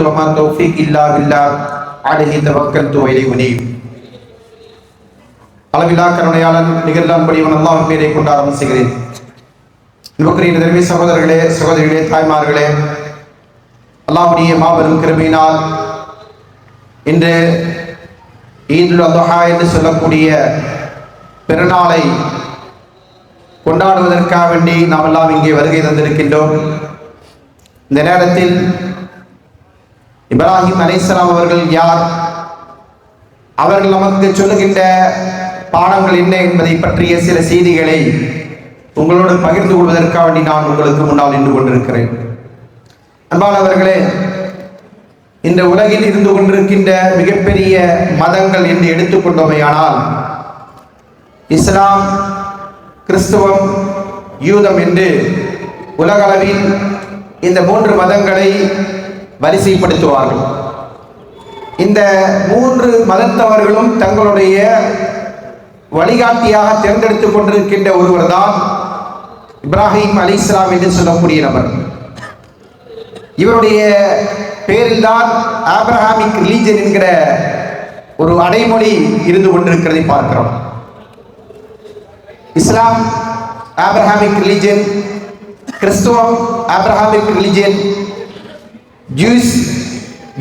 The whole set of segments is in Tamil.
وما توفيق إلا بالله عليه توكلت وإليه أنيب. அளவில்லா கருணையாளன் நிகழ்தான் படிவன் அல்லாஹ்வின் பேரை கொண்டு ஆரம்பிக்கிறேன். நுகரின் நிறைவே சகோதரர்களே, சகோதரிகளே, தாய்மார்களே, அல்லாஹ்வுடைய மாபெரும் கிருபையினால் இன்று ஈதுல் அத்ஹா என்று சொல்லக்கூடிய பெருநாளை கொண்டாடுவதற்காக வேண்டி நாம் எல்லாம் இங்கே வருகை தந்திருக்கின்றோம். இந்த நேரத்தில் இப்ராஹிம் அலைஹிஸ்ஸலாம் அவர்கள் யார், அவர்கள் நமக்கு சொல்லுகின்ற பாடங்கள் என்ன என்பதை பற்றிய சில செய்திகளை உங்களோடு பகிர்ந்து கொள்வதற்காக வேண்டி நான் உங்களுக்கு முன்னால் நின்று கொண்டிருக்கிறேன். அன்பானவர்களே, இந்த உலகில் இருந்து கொண்டிருக்கின்ற மிகப்பெரிய மதங்கள் என்று எடுத்துக்கொண்டோமையானால் இஸ்லாம், கிறிஸ்துவம், யூதம் என்று உலகளவில் இந்த 3 மதங்களை வரிசைப்படுத்துவார்கள். இந்த 3 மதத்தவர்களும் தங்களுடைய வழிகாட்டியாக தேர்ந்தெடுத்துக் கொண்டிருக்கின்ற ஒருவர் தான் இப்ராஹிம் அலைஹிஸ்ஸலாம் என்று சொல்லக்கூடிய நபர். இவருடைய பேரில் தான் ஆப்ரஹாமிக் ரிலீஜன் என்கிற ஒரு அடைமொழி இருந்து கொண்டிருக்கிறதை பார்க்கிறோம். இஸ்லாம் ஆப்ரஹாமிக் ரிலீஜன், கிறிஸ்துவம் ஆப்ரஹாமிக் ரிலீஜன், ஜூஸ்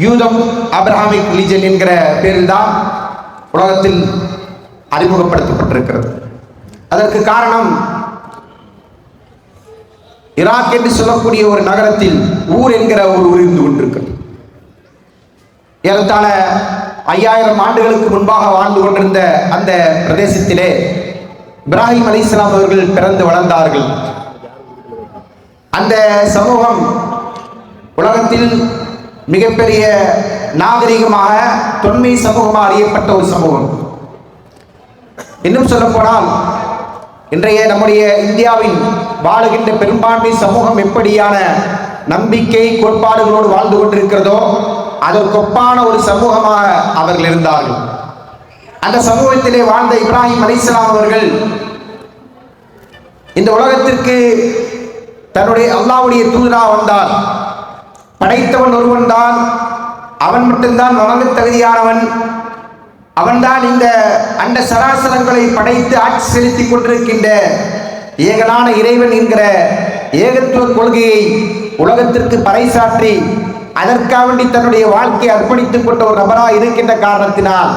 யூதம் ஆப்ரஹாமிக் ரிலீஜன் என்கிற பேரில் தான் உலகத்தில் அறிமுகப்படுத்தப்பட்டிருக்கிறது. அதற்கு காரணம், ஈராக் என்று சொல்லக்கூடிய ஒரு நகரத்தில் ஊர் என்கிற ஒரு ஊர் இருந்து கொண்டிருக்கிறது. ஏறத்தாழ 5000 ஆண்டுகளுக்கு முன்பாக வாழ்ந்து கொண்டிருந்த அந்த பிரதேசத்திலே இப்ராஹிம் அலைஹிஸ்ஸலாம் அவர்கள் பிறந்து வளர்ந்தார்கள். அந்த சமூகம் உலகத்தில் மிகப்பெரிய நாகரிகமாக, தொன்மை சமூகமாக அறியப்பட்ட ஒரு சமூகம். இன்னும் சொல்ல போனால் இன்றைய நம்முடைய இந்தியாவில் வாழுகின்ற பெரும்பான்மை சமூகம் எப்படியான நம்பிக்கை கோட்பாடுகளோடு வாழ்ந்து கொண்டிருக்கிறதோ அதற்கொப்பான ஒரு சமூகமாக அவர்கள் இருந்தார்கள். அந்த சமூகத்திலே வாழ்ந்த இப்ராஹிம் அலைஹிஸ்ஸலாம் அவர்கள் இந்த உலகத்திற்கு தன்னுடைய அல்லாஹ்வுடைய தூதராக வந்தார். படைத்தவன் ஒருவன் தான், அவன் மட்டும்தான் வணங்க தகுதியானவன். அவன்தான் இந்த அண்ட சராசரங்களை படைத்து ஆட்சி செலுத்திக் கொண்டிருக்கின்ற ஏகனான இறைவன் என்கிற ஏகத்துவ கொள்கையை உலகத்திற்கு பறைசாற்றி அதற்காக வேண்டி தன்னுடைய வாழ்க்கையை அர்ப்பணித்துக் கொண்ட ஒரு நபராக இருக்கின்ற காரணத்தினால்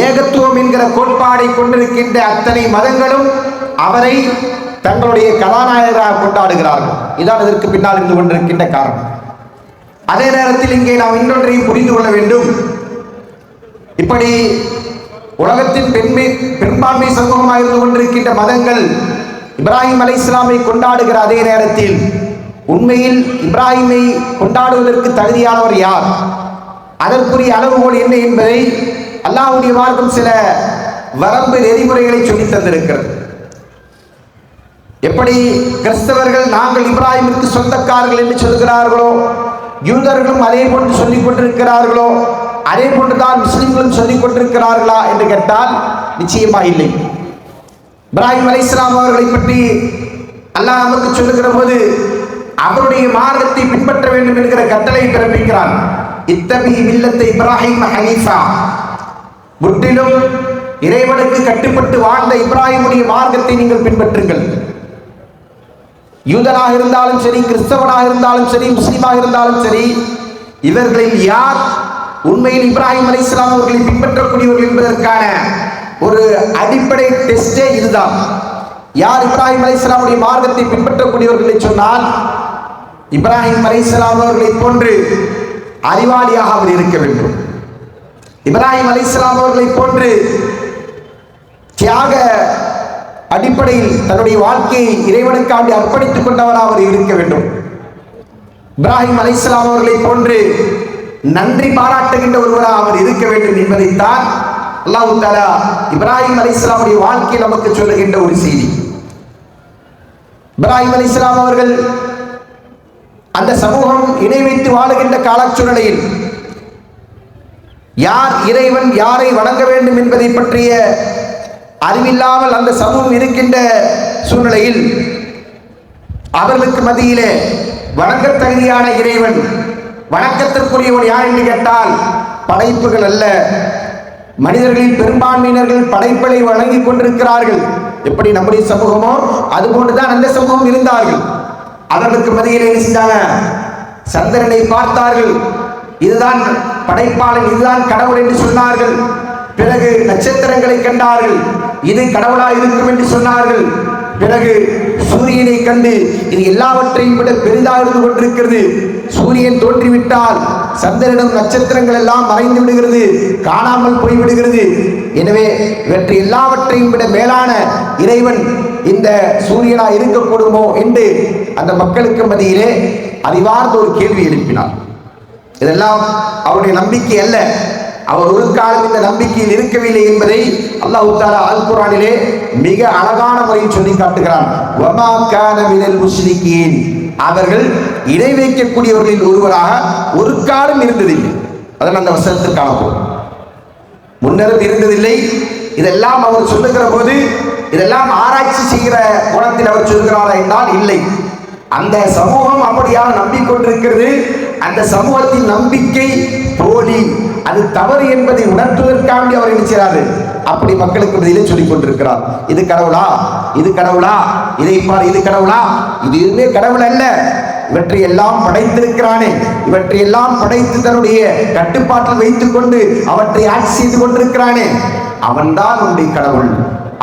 ஏகத்துவம் என்கிற கோட்பாடை கொண்டிருக்கின்ற அத்தனை மதங்களும் அவரை தங்களுடைய கதாநாயகராக கொண்டாடுகிறார்கள். இதான் இதற்கு பின்னால் இருந்து கொண்டிருக்கின்ற காரணம். அதே நேரத்தில் இங்கே நாம் இன்னொன்றையும் புரிந்து கொள்ள வேண்டும். இப்படி உலகத்தின் பெரும்பான்மை சமூகமாக இருந்து கொண்டிருக்கின்ற மதங்கள் இப்ராஹிம் அலைஹிஸ்ஸலாமை கொண்டாடுகிற அதே நேரத்தில் உண்மையில் இப்ராஹிமை கொண்டாடுவதற்கு தகுதியானவர் யார், அதற்குரிய அளவுகோல் என்ன என்பதை அல்லாஹ்வுடைய மார்க்கம் சில வரம்பு நெறிமுறைகளை சொல்லித் தந்திருக்கிறது. எப்படி கிறிஸ்தவர்கள் நாங்கள் இப்ராஹிமிற்கு சொந்தக்காரர்கள் என்று சொல்கிறார்களோ, யூதர்களும் அதே போன்று சொல்லிக் கொண்டிருக்கிறார்களோ, அதே போன்றுதான் முஸ்லிம்களும் சொல்லிக் கொண்டிருக்கிறார்களா என்று கேட்டால் நிச்சயமாக இல்லை. இப்ராஹிம் அலைஹிஸ்ஸலாம் அவர்களை பற்றி அல்லாஹ் நமக்கு சொல்லுகிற போது அவருடைய மார்க்கத்தை பின்பற்ற வேண்டும் என்கிற கட்டளை பிறப்பிக்கிறான். இத்தபி மில்லத்தை இப்ராஹிம் ஹனீஃபா, முற்றிலும் இறைவனுக்கு கட்டுப்பட்டு வாழ்ந்த இப்ராஹிமுடைய மார்க்கத்தை நீங்கள் பின்பற்றுங்கள். யூதனாக இருந்தாலும் சரி, கிறிஸ்தவனாக இருந்தாலும் சரி, முஸ்லீமாக இருந்தாலும் சரி, இவர்களில் யார் உண்மையில் இப்ராஹிம் அலைஹிஸ்ஸலாம் அவர்களை பின்பற்றக்கூடியவர்கள் என்பதற்கான ஒரு அடிப்படை டெஸ்டே இதுதான். யார் இப்ராஹிம் அலைஹிஸ்ஸலாமுடைய மார்க்கத்தை பின்பற்றக்கூடியவர்கள் என்று சொன்னால் இப்ராஹிம் அலைஹிஸ்ஸலாம் அவர்களை போன்று அறிவாளியாக அவர் இருக்க வேண்டும். இப்ராஹிம் அலைஹிஸ்ஸலாம் அவர்களை போன்று தியாக அடிப்படையில் தன்னுடைய வாழ்க்கையை இறைவனுக்காண்டி அர்ப்பணித்துக் கொண்டவராக அவர் இருக்க வேண்டும். இப்ராஹிம் அலைஹிஸ்ஸலாம் அவர்களை போன்று நன்றி பாராட்டுகின்ற ஒருவராக அவர் இருக்க வேண்டும் என்பதைத்தான் அல்லாஹ் தஆலா இப்ராஹிம் அலைஹிஸ்ஸலாமுடைய வாழ்க்கையில் நமக்கு சொல்லுகின்ற ஒரு செய்தி. இப்ராஹிம் அலைஹிஸ்ஸலாம் அவர்கள் அந்த சமூகம் இணை வைத்து வாழுகின்ற காலச்சூழலில் யார் இறைவன், யாரை வணங்க வேண்டும் என்பதை பற்றிய அறிவில்லாமல் அந்த சமூகம் இருக்கின்ற சூழ்நிலையில் அவர்களுக்கு மத்தியிலே வணக்க தகுதியான இறைவன், வணக்கத்திற்குரியவன் யார் என்று கேட்டால் படைப்புகள் அல்ல. மனிதர்களில் பெரும்பான்மையினர்கள் படைப்புகளை வழங்கிக் கொண்டிருக்கிறார்கள். எப்படி நம்முடைய சமூகமோ அதுபோன்றுதான் அந்த சமூகம் இருந்தார்கள். அதற்கு மத்தியில் என்ன செஞ்சாங்க? சந்திரனை பார்த்தார்கள், இதுதான் படைப்பாளன், இதுதான் கடவுள் என்று சொன்னார்கள். பிறகு நட்சத்திரங்களை கண்டார்கள், இது கடவுளாக இருக்கும் என்று சொன்னார்கள். பிறகு சூரியனை கண்டு இது எல்லாவற்றையும் விட பெரிதாக இருந்து கொண்டிருக்கிறது, சூரியன் தோன்றிவிட்டால் சந்திரனும் நட்சத்திரங்கள் எல்லாம் மறைந்து விடுகிறது, காணாமல் போய்விடுகிறது. எனவே இவற்றை எல்லாவற்றையும் விட மேலான இறைவன் இந்த சூரியனா இருக்கக்கூடுமோ என்று அந்த மக்களுக்கு மத்தியிலே அறிவார்ந்த ஒரு கேள்வி எழுப்பினார். இதெல்லாம் அவருடைய நம்பிக்கை அல்ல, அவர் ஒரு காலம் இந்த நம்பிக்கையில் இருக்கவில்லை என்பதை அல்லாஹ் தஆலா அல் குர்ஆனிலே மிக அழகான முறையில் சொல்லி காட்டுகிறான். வமா கான மினல் முஷ்ரிகீன், அவர்கள் இணை வைக்கக்கூடியவர்களில் ஒருவராக ஒரு காலம் இருந்ததில்லை. அதனால் அந்த வசனத்தில் காணப்படும். முன்னரும் இருந்ததில்லை. இதெல்லாம் அவர் சொல்லுகிற போது இதெல்லாம் ஆராய்ச்சி செய்கிற கோணத்தில் அவர் சொல்கிறாரா என்றால் இல்லை. அந்த சமூகம் அப்படியாக நம்பிக்கொண்டிருக்கிறது. அந்த சமூகத்தின் நம்பிக்கை போலி, அது தவறு என்பதை உணர்த்துவதற்காக அவர் நினைச்சாரு. அப்படி மக்களுக்கு பதிலே சொல்லிக் கொண்டிருக்கிறார். இது கடவுளா, இது கடவுளா, இதை பார், இது கடவுளா, இது எதுவுமே கடவுள் அல்ல. இவற்றை எல்லாம் படைத்திருக்கிறானே, இவற்றை எல்லாம் படைத்து தன்னுடைய கட்டுப்பாட்டில் வைத்துக் கொண்டு அவற்றை ஆட்சி செய்து கொண்டிருக்கிறானே, அவன்தான் உன்னுடைய கடவுள்,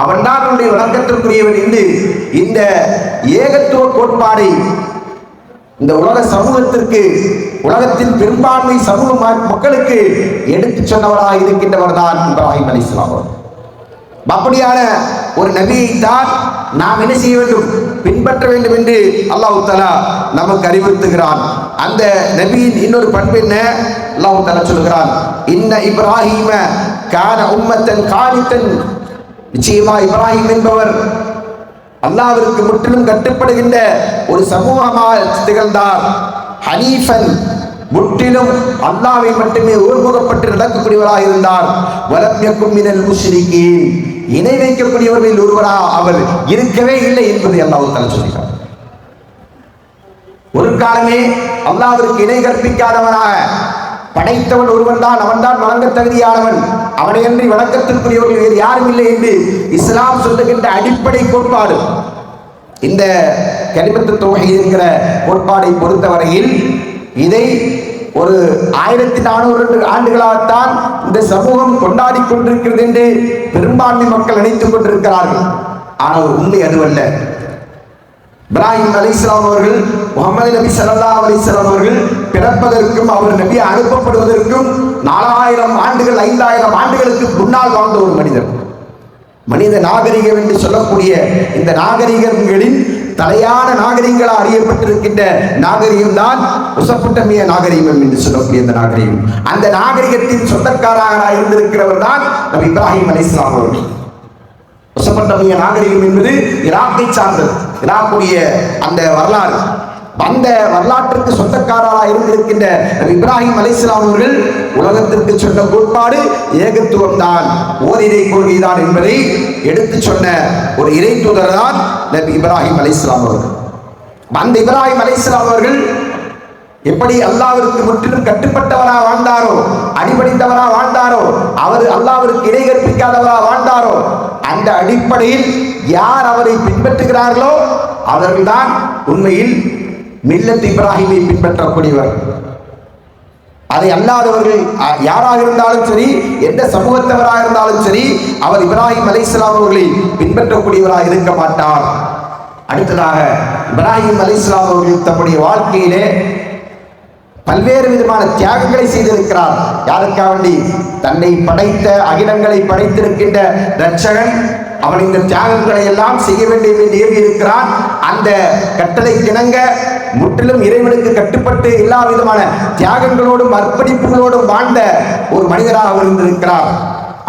அவன்தான் உன்னுடைய வணக்கத்திற்குரியவன் என்று இந்த ஏகத்துவ கோட்பாடை இந்த உலக சமூகத்திற்கு, உலகத்தின் பெரும்பான்மை சமூக மக்களுக்கு எடுத்து சொன்னவராக இருக்கின்றவர் தான் இப்ராஹிம் அலைஹிஸ்ஸலாம். அப்படியான ஒரு நபியை தான் நாம் என்ன செய்ய வேண்டும், பின்பற்ற வேண்டும் என்று அல்லாஹ் தஆலா நமக்கு அறிவுறுத்துகிறான். அந்த நபியின் இன்னொரு பண்பு என்ன? அல்லாஹ் தஆலா சொல்கிறான், இன்ன இப்ராஹிம கான உம்மத்தன் கானித்தன், நிச்சயமா இப்ராஹிம் என்பவர் அல்லாஹ்விற்கு முற்றிலும் கட்டுப்படுகின்ற ஒரு சமூகமாக திகழ்ந்தார். ஹனீஃபன், முற்றிலும் அல்லாஹ்வை மட்டுமே ஒருமுகப்பட்டு நடக்கக்கூடியவராக இருந்தார். வலம் யகும் மினல் முஷ்ரிகீன், இணை வைக்கக்கூடியவர்களில் ஒருவராக அவர் இருக்கவே இல்லை என்பதை அல்லாஹ் தஆலா சொல்கிறார். ஒரு காலமே அல்லாஹ்விற்கு இணை கற்பிக்காதவனாக படைத்தவன் ஒருவன் தான், அவன் தான் வணங்க தகுதியானவன், அவனையன்றி வணக்கத்திற்குரியவர்கள் வேறு யாரும் இல்லை என்று இஸ்லாம் சொல்லுகின்ற அடிப்படை கோட்பாடு. இந்த கலிமத்து தௌஹீத் என்கிற கோட்பாடை பொறுத்தவரையில் இதை ஒரு 1400 ஆண்டுகளாகத்தான் இந்த சமூகம் கொண்டாடி கொண்டிருக்கிறது என்று பெரும்பான்மை மக்கள் நினைத்துக் கொண்டிருக்கிறார்கள். ஆனால் உண்மை அதுவல்ல. இப்ராஹிம் அலைஹிஸ்ஸலாம் அவர்கள், முஹம்மது நபி ஸல்லல்லாஹு அலைஹி வஸல்லம் அவர்கள் பிறப்பதற்கும் அவர் நபி அனுப்பப்படுவதற்கும் 4000 ஆண்டுகள் 5000 ஆண்டுகளுக்கு முன்னால் வாழ்ந்த ஒரு மனிதர். மனித நாகரிகம் என்று சொல்லக்கூடிய இந்த நாகரிகங்களின் தலையான நாகரிகங்களாக அறியப்பட்டிருக்கின்ற நாகரிகம் தான் மெசொப்பொட்டேமியா நாகரிகம் என்று சொல்லக்கூடிய இந்த நாகரிகம். அந்த நாகரிகத்தின் சொந்தக்காரராக இருந்திருக்கிறவர் தான் நபி இப்ராஹிம் அலைஹிஸ்ஸலாம் அவர்கள். மெசொப்பொட்டேமியா நாகரிகம் என்பது ஈராக்கை சார்ந்தது. ஈராக்குடைய அந்த வரலாறு, அந்த வரலாற்றுக்கு சொந்தக்காரராக இருந்திருக்கின்ற நபி இப்ராஹிம் அலைஹிஸ்ஸலாம் அவர்கள் உலகத்திற்கு சொன்ன கோட்பாடு ஏகத்துவம் தான், ஓரிரை கொள்கைதான் என்பதை எடுத்து சொன்ன ஒரு இறை தூதர் தான் நபி இப்ராஹிம் அலைஹிஸ்ஸலாம் அவர்கள். அந்த இப்ராஹிம் அலைஹிஸ்ஸலாம் அவர்கள் எப்படி அல்லாஹ்விற்கு முற்றிலும் கட்டுப்பட்டவராக வாழ்ந்தாரோ, அடிபணிந்தவராக வாழ்ந்தாரோ, அவர் அல்லாஹ்விற்கு இணை கற்பிக்காதவராக வாழ்ந்தாரோ, அந்த அடிப்படையில் யார் அவரை பின்பற்றுகிறார்களோ அவர்கள்தான் உண்மையில் மில்லத் இப்ராஹிமை பின்பற்றக்கூடியவர். அதை அல்லாதவர்கள் யாராக இருந்தாலும் சரி, எந்த சமூகத்தவராக இருந்தாலும் சரி, அவர் இப்ராஹிம் அலைஹிஸ்ஸலாம் அவர்களை பின்பற்றக்கூடியவராக இருக்க மாட்டார். அடுத்ததாக இப்ராஹிம் அலைஹிஸ்ஸலாம் அவர்கள் தம்முடைய வாழ்க்கையிலே பல்வேறு விதமான தியாகங்களை செய்திருக்கிறார். யாருக்காக வேண்டி? தன்னை படைத்த, அகிலங்களை படைத்திருக்கின்ற இரட்சகன் அவன் இந்த தியாகங்களை எல்லாம் செய்ய வேண்டும் என்று ஏவி இருக்கிறான். அந்த கட்டளை கிணங்க முற்றிலும் இறைவனுக்கு கட்டுப்பட்டு எல்லா விதமான தியாகங்களோடும் அர்ப்பணிப்புகளோடும் வாழ்ந்த ஒரு மனிதராக அவர் இருந்திருக்கிறார்.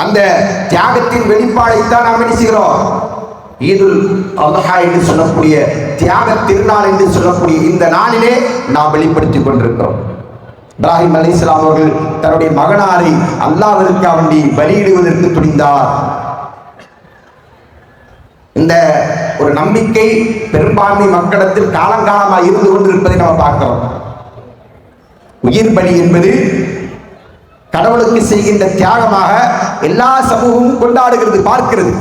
அந்த தியாகத்தின் வெளிப்பாடைத்தான் நாம் என்ன செய்கிறோம்? ஈதுல் அத்ஹா என்று சொல்லக்கூடிய தியாக திருநாள் என்று சொல்லக்கூடிய இந்த நாளிலே நாம் வெளிப்படுத்திக் கொண்டிருக்கிறோம். இப்ராஹிம் அலைஹிஸ்ஸலாம் அவர்கள் தன்னுடைய மகனாரை அல்லாஹ்விற்கு வேண்டி பலியிடுவதற்கு துணிந்தார். இந்த ஒரு நம்பிக்கை பெரும்பான்மை மக்களிடத்தில் காலங்காலமாக இருந்து கொண்டிருப்பதை நாம் பார்க்கிறோம். உயிர் பலி என்பது கடவுளுக்கு செய்கின்ற தியாகமாக எல்லா சமூகமும் கொண்டாடுகிறது, பார்க்கிறது.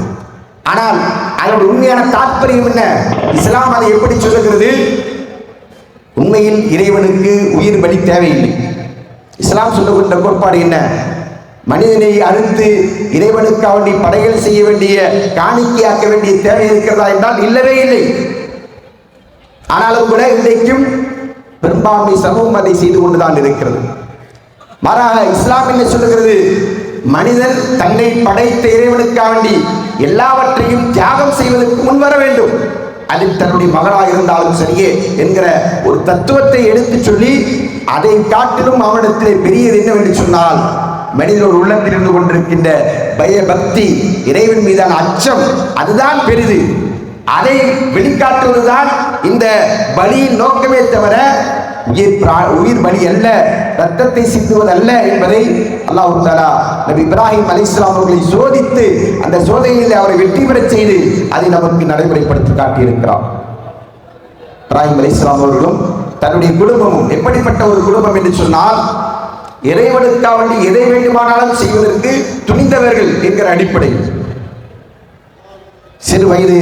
ஆனால் அதோட உண்மையான தாற்பயம் என்ன? இஸ்லாம் அதை எப்படி சொல்லுகிறது? உண்மையில் இறைவனுக்கு உயிர் பலி தேவையில்லை. இஸ்லாம் சொல்லுகின்ற கோட்பாடு என்ன? மனிதனை அறுத்து இறைவனுக்கு அவனை படைகள் செய்ய வேண்டிய, காணிக்கையாக்க வேண்டிய தேவை இருக்கிறதா என்றால் இல்லவே இல்லை. ஆனாலும் கூட இன்றைக்கும் பெரும்பான்மை சமூகம் அதை செய்து கொண்டுதான் இருக்கிறது. மாறாக இஸ்லாம் என்ன சொல்லுகிறது? மனிதன் தன்னை படைத்த இறைவனுக்காக வேண்டி எல்லாவற்றையும் தியாகம் செய்வதற்கு முன்வர வேண்டும். அதில் தன்னுடைய மகளாக இருந்தாலும் சரியே என்கிற ஒரு தத்துவத்தை எடுத்து சொல்லி, அதை காட்டிலும் அவனிடத்திலே பெரியது என்னவென்று சொன்னால் மனிதனோட உள்ளத்தில் இருந்து கொண்டிருக்கின்ற பயபக்தி, இறைவன் மீதான அச்சம், அதுதான் பெரிது. அதை வெளிக்காட்டுவதுதான் இந்த பலியின் நோக்கமே தவிர உயிர் பலி அல்ல, ரத்தத்தை சிந்துவது அல்ல என்பதை அல்லாஹ் தஆலா நபி இப்ராஹிம் அலைஹிஸ்ஸலாம் அவர்களை சோதித்து அந்த சோதனையில் அவரை வெற்றி பெறச் செய்து அதை நமக்கு நடைமுறைப்படுத்தி காட்டியிருக்கிறார். இப்ராஹிம் அலைஹிஸ்ஸலாம் அவர்களும் தன்னுடைய குடும்பமும் எப்படிப்பட்ட ஒரு குடும்பம் என்று சொன்னால், இறைவனுக்காக வேண்டி எதை வேண்டுமானாலும் செய்வதற்கு துணிந்தவர்கள் என்கிற அடிப்படையில் சிறு வயது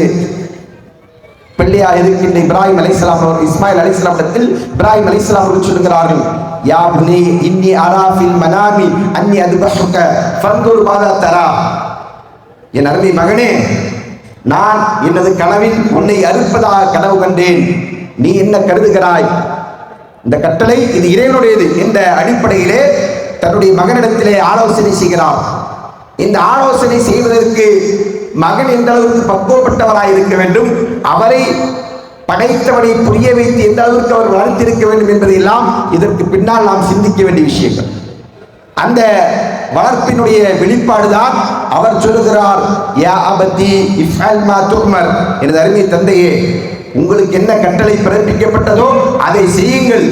பிள்ளையா இருக்கின்ற இப்ராஹிம் அலைஹிஸ்ஸலாம் அவர்கள் இஸ்மாயில் அலைஹிஸ்ஸலாம் இடத்தில் இப்ராஹிம் அலைஹிஸ்ஸலாம் அவர்கள் சொல்கிறார்கள், யா புனி இன்னி அரா ஃபில் மனாமி அன்னி அத்பஹுக ஃபன்துர் மாதா தரா. என் அருமை மகனே, நான் எனது கனவில் உன்னை அறுப்பதாக கனவு கண்டேன், நீ என்ன கருதுகிறாய்? இந்த கட்டளை இது இறைவனுடையது என்ற அடிப்படையிலே தன்னுடைய மகனிடத்திலே ஆலோசனை செய்கிறார். இந்த ஆலோசனை செய்வதற்கு மகன் எந்த அளவுக்கு பக்குவப்பட்டவராய் இருக்க வேண்டும், அவரை படைத்தவனை புரிய வைத்து எந்த அளவுக்கு அவர் வளர்த்திருக்க வேண்டும் என்பதையெல்லாம் இதற்கு பின்னால் நாம் சிந்திக்க வேண்டிய விஷயங்கள். அந்த வளர்ப்பினுடைய வெளிப்பாடுதான் அவர் சொல்லுகிறார், யா அபதி இஃப்அல் மா துஅமர், எனது அருமை தந்தையே, உங்களுக்கு என்ன கட்டளை பிறப்பிக்கப்பட்டதோ அதை செய்யுங்கள்.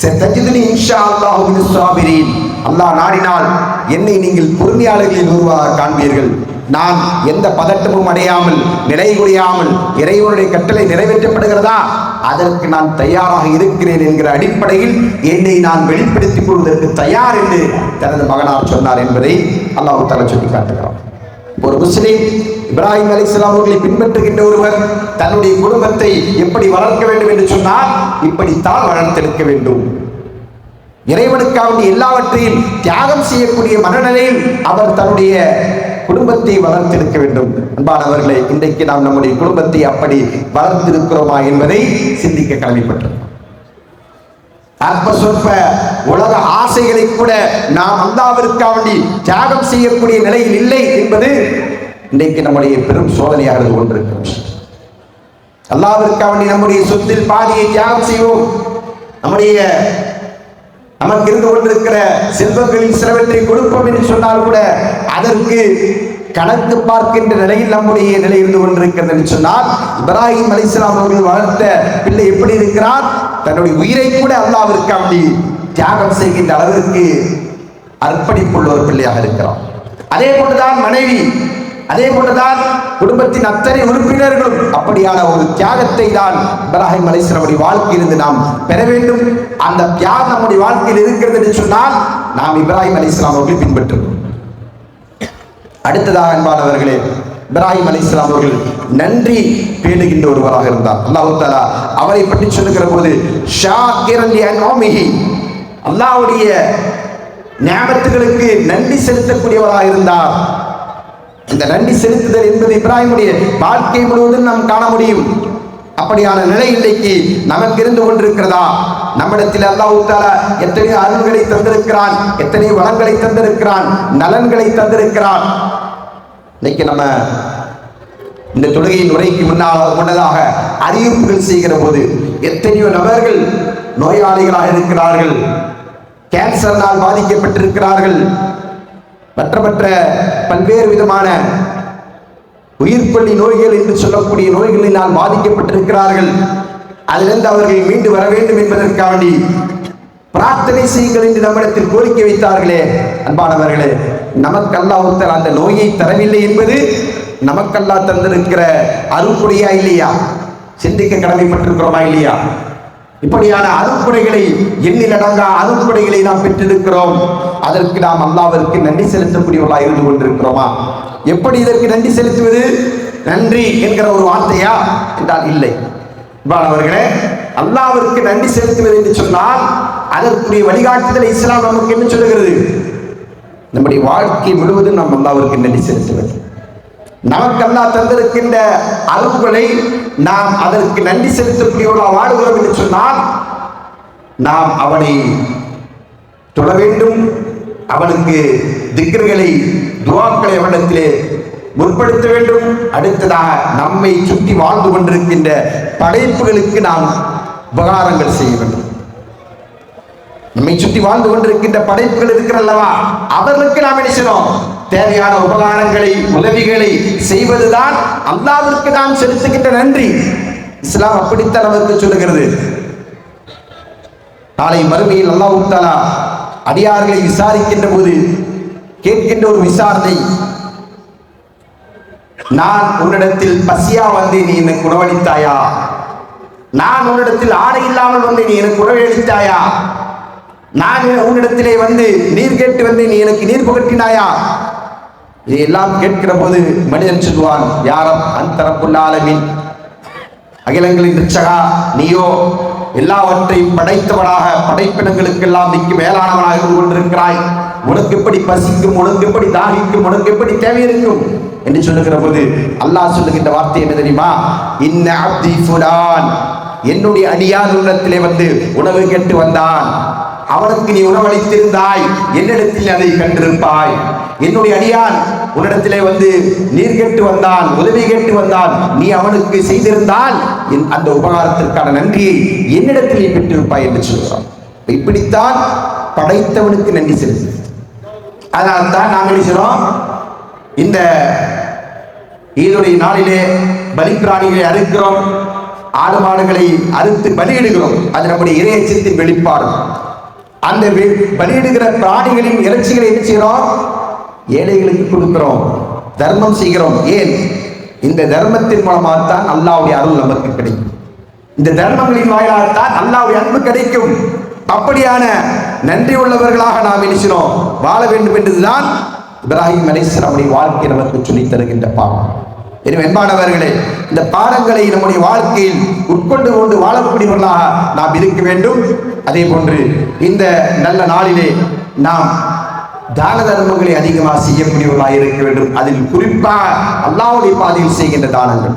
சதஜிதுனி இன்ஷா அல்லாஹு மினஸ் சாபிரீன், அல்லாஹ் நாடினால் என்னை நீங்கள் பொறுமையாளர்களில் ஒருவராக காண்பீர்கள். நான் எந்த பதட்டமும் அடையாமல், நிலை குறையாமல் இறைவனுடைய கட்டளை நிறைவேற்றப்படுகிறதா அதற்கு நான் தயாராக இருக்கிறேன் என்கிற அடிப்படையில் என்னை நான் வெளிப்படுத்திக் கொள்வதற்கு தயார் என்று தனது மகனார் சொன்னார் என்பதை அல்லாஹ் தஆலா சொல்லி காட்டுகிறார். ஒரு முஸ்லிம் இப்ராஹிம் அலைஹிஸ்ஸலாம் அவர்களை பின்பற்றுகின்ற ஒருவர் தன்னுடைய குடும்பத்தை எப்படி வளர்க்க வேண்டும் என்று சொன்னால் இப்படித்தான் வளர்த்தெடுக்க வேண்டும். இறைவனுக்காக எல்லாவற்றையும் தியாகம் செய்யக்கூடிய மனநிலையில் அவர் தன்னுடைய குடும்பத்தை வளர்த்தெடுக்க வேண்டும். அன்பானவர்களே, இன்றைக்கு நாம் நம்முடைய குடும்பத்தை அப்படி வளர்த்திருக்கிறோமா என்பதை சிந்திக்க கடமைப்பட்டோம். அற்ப சொற்ப உலக ஆசைகளை கூட நாம் அல்லாஹ்விற்காக வேண்டி தியாகம் செய்யக்கூடிய நிலையில் இல்லை என்பது இன்றைக்கு நம்முடைய பெரும் சோதனையாக இருந்து கொண்டிருக்கிறோம். அல்லாஹ்விற்காக வேண்டி நம்முடைய சொத்தில் பாதியை தியாகம் செய்வோம். நமக்கு இருந்து கொண்டிருக்கிற செல்வங்களில் சிலவற்றை கொடுப்போம் என்று சொன்னால் கூட அதற்கு கணக்கு பார்க்கின்ற நிலையில் நம்முடைய நிலை இருந்து கொண்டிருக்கிறது என்று சொன்னால், இப்ராஹிம் அலைஹிஸ்ஸலாம் அவர்கள் வளர்த்த பிள்ளை எப்படி இருக்கிறார்? தன்னுடைய உயிரை கூட அல்லாஹ்விற்காக வேண்டி தியாகம் செய்கின்ற அளவிற்கு அர்ப்பணிப்புள்ள ஒரு பிள்ளையாக இருக்கிறார். அதே போன்றுதான் மனைவி, அதே போன்றுதான் குடும்பத்தின் அத்தனை உறுப்பினர்களும் அப்படியான ஒரு தியாகத்தை தான் இப்ராஹிம் அலைஹிஸ்ஸலாமுடைய வாழ்க்கையிலிருந்து நாம் பெற வேண்டும். அந்த தியாகம் நம்முடைய வாழ்க்கையில் இருக்கிறது என்று சொன்னால் நாம் இப்ராஹிம் அலைஹிஸ்ஸலாம் அவர்களை பின்பற்றுவோம். அடுத்ததாக அன்பானவர்களே, இப்ராஹிம் அலைஹிஸ்ஸலாம் அவர்கள் நன்றி பேணுகின்ற ஒருவராக இருந்தார். அல்லாஹ் தஆலா அவரை பற்றி சொல்லுகிற போது ஷாக்கிரன் லிஅன்உமிஹி, அல்லாஹ்வுடைய நியமத்துகளுக்கு நன்றி செலுத்தக்கூடியவராக இருந்தார். இந்த நன்றி செலுத்துதல் என்பது இப்ராஹிமுடைய வாழ்க்கை முழுவதும் நாம் காண முடியும். அப்படியான நிலை இன்றைக்கு நமக்கு இருந்து கொண்டிருக்கிறதா? நம்மிடத்தில் அல்லாஹ் தஆலா எத்தனை அருள்களை தந்திருக்கிறான், எத்தனை வளங்களை தந்திருக்கிறான், நலன்களை தந்திருக்கிறான். இன்னைக்கு நம்ம இந்த தொழுகையின் உரைக்கு முன்னதாக அறிவிப்புகள் செய்கிற போது எத்தனையோ நபர்கள் நோயாளிகளாக இருக்கிறார்கள், கேன்சர்னால் பாதிக்கப்பட்டிருக்கிறார்கள், மற்ற பல்வேறு விதமான உயிர்கொல்லி நோய்கள் என்று சொல்லக்கூடிய நோய்களினால் பாதிக்கப்பட்டிருக்கிறார்கள். அதிலிருந்து அவர்கள் மீண்டு வர வேண்டும் என்பதற்காக வேண்டி பிரார்த்தனை செய்யுங்கள் என்று நம்மிடத்தில் கோரிக்கை வைத்தார்களே. அன்பானவர்களே, நமக்கு அல்லாஹ் அந்த நோயை தரவில்லை என்பது நமக்கெல்லாம் தந்திருக்கிற அருள்கொடையா இல்லையா? சிந்திக்க கடமைப்பட்டிருக்கிறோமா இல்லையா? இப்படியான அருள்கொடைகளை, எண்ணில் அடங்கா அருள்கொடைகளை நாம் பெற்றிருக்கிறோம். அதற்கு நாம் அல்லாஹ்விற்கு நன்றி செலுத்தக்கூடியவர்களாக இருந்து கொண்டிருக்கிறோமா? எப்படி இதற்கு நன்றி செலுத்துவது? நன்றி என்கிற ஒரு வார்த்தையா என்றால் இல்லை. அவர்களே, அல்லாஹ்விற்கு நன்றி செலுத்துவது என்று சொன்னால் அதற்குரிய வழிகாட்டுதலை இஸ்லாம் நமக்கு என்ன சொல்லுகிறது? நம்முடைய வாழ்க்கை முழுவதும் நாம் அல்லாஹ்விற்கு நன்றி செலுத்துவது. நமக்கு அல்லாஹ் தந்திருக்கின்ற அருள்களை நாம் அதற்கு நன்றி செலுத்தக்கூடியவர்களாக வாடுகிறோம் என்று சொன்னால் நாம் அவனை தொழ வேண்டும். அவனுக்கு திக்ர்களை, துஆக்களை அவனிடத்திலே முற்படுத்த வேண்டும். அடுத்ததாக நம்மை சுற்றி வாழ்ந்து கொண்டிருக்கின்ற படைப்புகளுக்கு நாம் உபகாரங்கள் செய்ய வேண்டும். நம்மை சுற்றி வாழ்ந்து கொண்டிருக்கின்ற படைப்புகள் இருக்கிறல்லவா, அவர்களுக்கு நாம் என்ன செய்யணும்? தேவையான உபகாரங்களை, உதவிகளை செய்வதுதான் அல்லாஹ்விற்கு நாம் செலுத்துகின்ற நன்றி. இஸ்லாம் அப்படித்தான் நமக்கு சொல்லுகிறது. நாளை மறுமையில் அல்லாஹ் தஆலா அடியார்களை விசாரிக்கின்ற போது கேட்கின்ற ஒரு விசாரணை, நான் உன்னிடத்தில் பசியா வந்து நீ எனக்கு உணவளித்தாயா? நான் உன்னிடத்தில் ஆடை இல்லாமல் வந்து நீ எனக்கு உணவளித்தாயா? நான் உன்னிடத்திலே வந்து நீர் கேட்டு வந்து நீ எனக்கு நீர் புகட்டினாயா? இதையெல்லாம் கேட்கிற போது மனிதன் சொல்வான், யாரம் அந்த ரப்புல் ஆலமீன், அகிலங்களின் இரட்சகா, நீயோ எல்லாவற்றையும் படைத்தவனாக, படைப்பினங்களுக்கெல்லாம் மிக்க மேலானவனாக இருந்து கொண்டிருக்கிறாய். உனக்கு எப்படி பசிக்கும், உனக்கு எப்படி தாகிக்கும், உனக்கு எப்படி தேவை இருக்கும் என்று சொல்லுகிற போது அல்லாஹ் சொல்லுகின்ற வார்த்தை என்ன தெரியுமா? இன்ன அப்தி ஃபுலான், என்னுடைய அடியான் உள்ளத்திலே வந்து உணவு கேட்டு வந்தான், அவனுக்கு நீ உணவளித்திருந்தாய், என்னிடத்தில் அதை கண்டிருப்பாய். என்னுடைய அடியான் உன்னிடத்திலே வந்து நீர் கேட்டு வந்தான், உதவி கேட்டு வந்தான், நீ அவனுக்கு செய்திருந்தால் அந்த உபகாரத்திற்கான நன்றியை என்னிடத்தில் நீ பெற்றிருப்பாய் என்று சொல்கிறான். இப்படித்தான் படைத்தவனுக்கு நன்றி செலுத்து. அதனால்தான் நாங்கள் நினைக்கிறோம், இந்த ஈதுடைய நாளிலே பலிப்பிராணிகளை அறுக்கிறோம், ஆடு மாடுகளை அறுத்து பலியிடுகிறோம். அது நம்முடைய இறையச்சத்தின் வெளிப்பாடு. அந்த பலியிடுகிற பிராணிகளின் இறைச்சிகளை என்ன செய்கிறோம்? ஏழைகளுக்கு கொடுக்கிறோம், தர்மம் செய்கிறோம். ஏன்? இந்த தர்மத்தின் மூலமாகத்தான் அல்லாஹ்வுடைய அருள் நமக்கு கிடைக்கும். இந்த தர்மங்களின் வாயிலாகத்தான் அல்லாஹ்வுடைய அன்பு கிடைக்கும். அப்படியான நன்றி உள்ளவர்களாக நாம் நினைக்கிறோம் வாழ வேண்டும் என்றுதான் இப்ராஹிம் அலைஹிஸ்ஸலாமுடைய வாழ்க்கை நமக்கு சொல்லித் தருகின்ற பாடம். எனவே அன்பானவர்களே, இந்த பாடங்களை நம்முடைய வாழ்க்கையில் உட்கொண்டு கொண்டு வாழக்கூடியவர்களாக நாம் இருக்க வேண்டும். அதே போன்று இந்த நல்ல நாளிலே நாம் தான தர்மங்களை அதிகமாக செய்யக்கூடியவர்களாக இருக்க வேண்டும். அதில் குறிப்பாக அல்லாஹ்வுடைய பாதையில் செய்கின்ற தானங்கள்.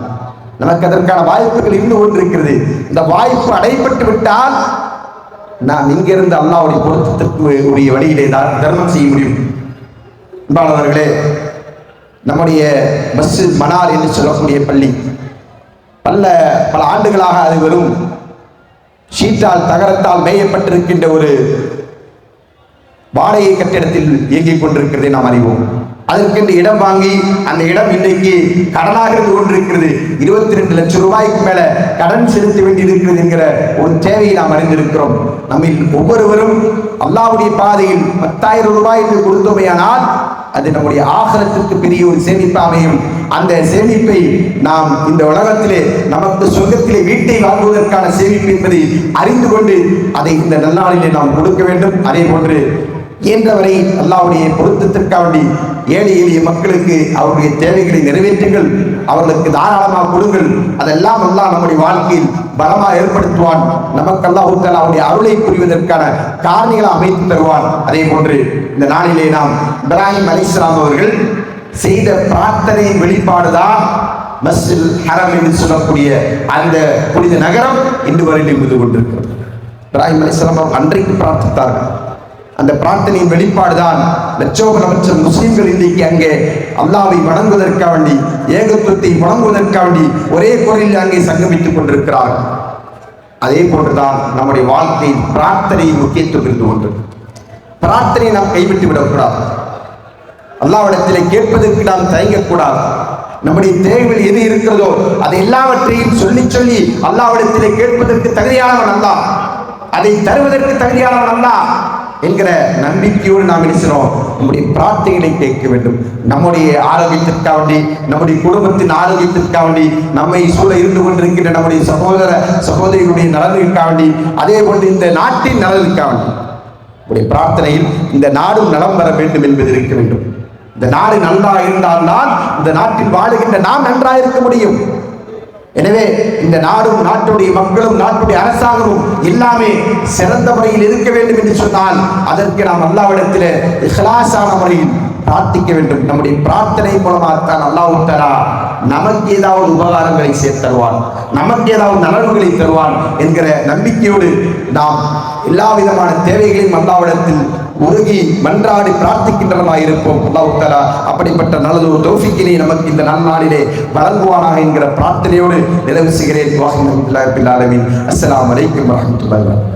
நமக்கு அதற்கான வாய்ப்புகள் இருந்து கொண்டிருக்கிறது. இந்த வாய்ப்பு அடைபட்டு விட்டால் நாம் இங்கிருந்து அல்லாஹ்வுடைய பொருத்தத்திற்கு உரிய வழியிலே தர்மம் செய்ய முடியும். அன்பானவர்களே, நம்முடைய மஸ்ஜித் மனார் என்று சொல்லக்கூடிய பள்ளி பல ஆண்டுகளாக அது வெறும் ஷீட்டால், தகரத்தால் மேயப்பட்டிருக்கின்ற ஒரு வாடகை கட்டிடத்தில் இயங்கிக் கொண்டிருக்கிறதை நாம் அறிவோம். அதற்கென்று இடம் வாங்கி அந்த இடம் இன்றைக்கு கடனாக இருந்து கொண்டிருக்கிறது. 22 லட்சம் ரூபாய்க்கு மேல கடன் செலுத்த வேண்டியிருக்கிறது என்கிற ஒரு தேவையை நாம் அறிந்திருக்கிறோம். நம்மில் ஒவ்வொருவரும் அல்லாஹ்வுடைய பாதையில் 10,000 ரூபாய் என்று கொடுத்தோமையானால் அது நம்முடைய ஆகிரத்துக்கு பெரிய ஒரு சேமிப்பு அமையும். அந்த சேமிப்பை நாம் இந்த உலகத்திலே நமக்கு சொர்க்கத்திலே வீட்டை வாங்குவதற்கான சேமிப்பு என்பதை அறிந்து கொண்டு அதை இந்த நல்லாளிலே நாம் கொடுக்க வேண்டும். அதே போன்று இயன்றவரை அல்லாஹ்வுடைய பொருத்தத்திற்காக வேண்டி ஏழை எளிய மக்களுக்கு அவருடைய தேவைகளை நிறைவேற்றுங்கள், அவர்களுக்கு தாராளமாக கொடுங்கள். அதெல்லாம் அல்லாஹ் நம்முடைய வாழ்க்கையில் பலமாக ஏற்படுத்துவான். நமக்கு அல்லாஹ் அவருடைய அருளை புரிவதற்கான காரணிகளை அமைத்து தருவான். அதே போன்று இந்த நாளிலே நாம் இப்ராஹிம் அலைஹிஸ்ஸலாம் அவர்கள் செய்த பிரார்த்தனையின் வெளிப்பாடுதான் மஸ்ஜிதுல் ஹரம் என்று சொல்லக்கூடிய அந்த புனித நகரம் இன்று வரை இருந்து கொண்டிருக்கிறது. இப்ராஹிம் அலைஹிஸ்ஸலாம் அன்றைக்கு பிரார்த்தித்தார்கள். அந்த பிரார்த்தனையின் வெளிப்பாடுதான் லட்சோப லட்சம் முஸ்லிம்கள் இன்றைக்கு அங்கே அல்லாஹ்வை வணங்குவதற்காக வேண்டி, ஏகத்துவத்தை வணங்குவதற்காக வேண்டி ஒரே குரலில் அங்கே சங்கமித்துக் கொண்டிருக்கிறார்கள். அதே போன்றுதான் நம்முடைய வாழ்க்கையில் பிரார்த்தனையின் முக்கியத்துவம் இருந்து கொண்டு பிரார்த்தனை நாம் கைவிட்டு விடக்கூடாது. அல்லாஹ்விடத்திலே கேட்பதற்கு நாம் தயங்கக்கூடாது. நம்முடைய தேவைகள் எது இருக்கிறதோ அதை எல்லாவற்றையும் சொல்லி சொல்லி அல்லாஹ்விடத்திலே கேட்பதற்கு தகுதியானவன் அல்லாஹ், அதை தருவதற்கு தகுதியானவன் அல்லாஹ். என்கிற நம்பிக்கையோடு நாம் இருக்கிறோம். நம்முடைய பிரார்த்தனைகளை கேட்க வேண்டும். நம்முடைய ஆரோக்கியத்திற்காக வேண்டி, நம்முடைய குடும்பத்தின் ஆரோக்கியத்திற்காக வேண்டி, நம்மை சூழ இருந்து கொண்டிருக்கின்ற நம்முடைய சகோதர சகோதரிகளுடைய நலனுக்காக வேண்டி, அதே போன்று இந்த நாட்டின் நலனுக்காக வேண்டி நம்முடைய பிரார்த்தனையில் இந்த நாடும் நலம் பெற வேண்டும் என்பது இருக்க வேண்டும். இந்த நாடு நன்றாக இருந்தால்தான் இந்த நாட்டில் வாழுகின்ற நாம் நன்றாக இருக்க முடியும். எனவே இந்த நாடும் நாட்டுடைய மக்களும் நாட்டுடைய அரசாங்கமும் எல்லாமே சிறந்த முறையில் இருக்க வேண்டும் என்று சொன்னால் அதற்கு நாம் அல்லாஹ்விடத்தில் இஹ்லாஸான முறையில் பிரார்த்திக்க வேண்டும். நம்முடைய பிரார்த்தனை மூலமாகத்தான் அல்லாஹ் தஆலா நமக்கு ஏதாவது உபகாரங்களை சேர்த்தருவான், நமக்கு ஏதாவது நலன்களை தருவான் என்கிற நம்பிக்கையோடு நாம் எல்லா விதமான தேவைகளையும் அல்லாஹ்விடத்தில் உருகி மன்றாடி பிரார்த்திக்கின்றவர்களாக இருப்போம். அல்லாஹ் தஆலா அப்படிப்பட்ட நல்லதொரு தௌஃபீக்கினை நமக்கு இந்த நன்னாளிலே வழங்குவானாக என்கிற பிரார்த்தனையோடு நிறைவு செய்கிறேன். அஸ்ஸலாமு அலைக்கும் வரஹ்மத்துல்லாஹி வபரகாத்துஹு.